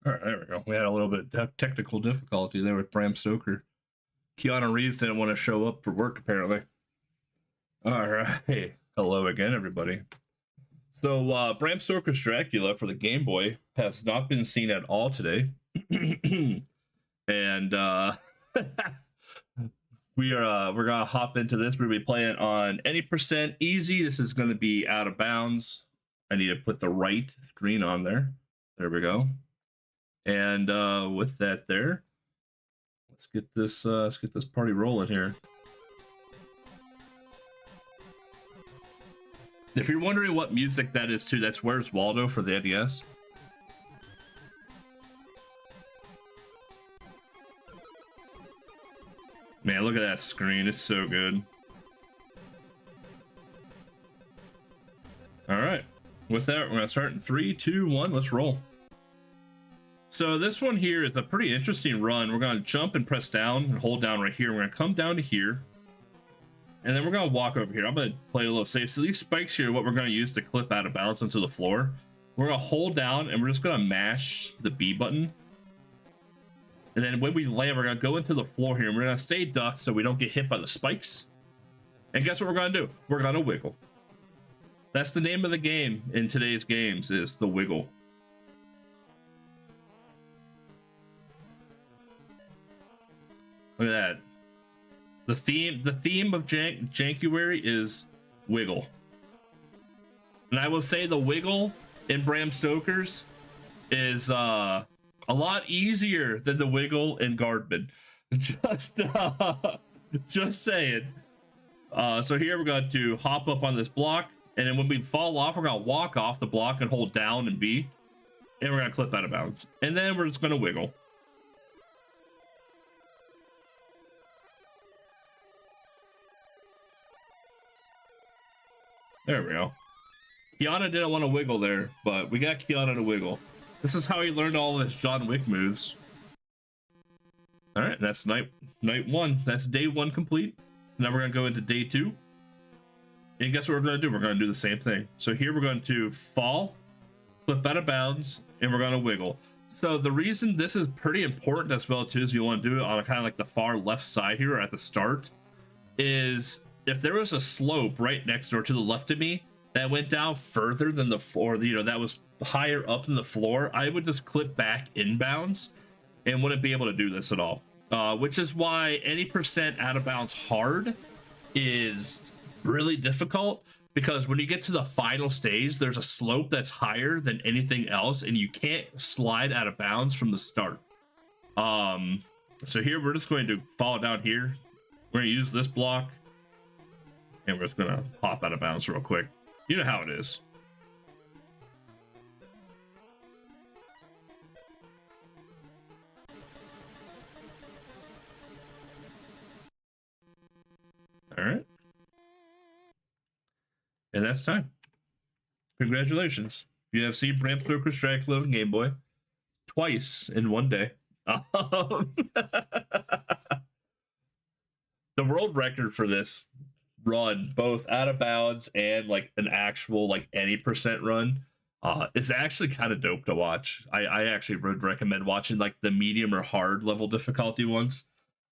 All right, there we go. We had a little bit of technical difficulty there with Bram Stoker. Keanu Reeves didn't want to show up for work, apparently. All right. Hello again, everybody. So, Bram Stoker's Dracula for the Game Boy has not been seen at all today. And we're gonna hop into this. We're gonna be playing on any percent easy. This is gonna be out of bounds. I need to put the right screen on there. There we go. And with that there, let's get this party rolling here. If you're wondering what music that is too, that's Where's Waldo for the NES. Man, look at that screen. It's so good. All right. With that, we're going to start in 3, 2, 1. Let's roll. So this one here is a pretty interesting run. We're going to jump and press down and hold down right here. We're going to come down to here. And then we're going to walk over here. I'm going to play a little safe. So these spikes here are what we're going to use to clip out of bounds onto the floor. We're going to hold down and we're just going to mash the B button. And then when we land, we're going to go into the floor here. And we're going to stay ducked so we don't get hit by the spikes. And guess what we're going to do? We're going to wiggle. That's the name of the game in today's games, is the wiggle. Look at that. The theme of JANKuary is wiggle. And I will say the wiggle in Bram Stoker's is a lot easier than the wiggle in Guardman. Just saying. So here we're going to hop up on this block, and then when we fall off, we're going to walk off the block and hold down and B, and we're going to clip out of bounds. And then we're just going to wiggle. There we go. Keanu didn't want to wiggle there, but we got Keanu to wiggle. This is how he learned all of his John Wick moves. All right, that's night one. That's day one complete. Now we're gonna go into day two. And guess what we're gonna do? We're gonna do the same thing. So here we're going to fall, flip out of bounds, and we're gonna wiggle. So the reason this is pretty important as well too is you want to do it on kind of like the far left side here at the start, is if there was a slope right next door to the left of me that went down further than the floor, you know, that was higher up than the floor, I would just clip back inbounds and wouldn't be able to do this at all. Which is why any percent out of bounds hard is really difficult, because when you get to the final stage, there's a slope that's higher than anything else, and you can't slide out of bounds from the start. So here we're just going to fall down here. We're going to use this block. And we're just gonna pop out of bounds real quick. You know how it is. All right. And that's time. Congratulations. You have seen Bram Stoker's Dracula on Game Boy twice in one day. The world record for this run, both out of bounds and like an actual like any percent run, is actually kind of dope to watch. I actually would recommend watching like the medium or hard level difficulty ones,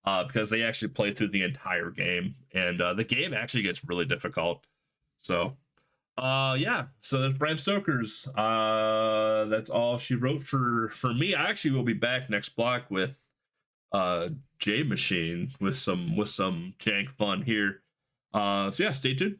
because they actually play through the entire game, and the game actually gets really difficult. So yeah, so there's Bram Stoker's. That's all she wrote for me. I actually will be back next block with J Machine with some jank fun here. So yeah, stay tuned.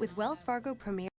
With Wells Fargo Premier.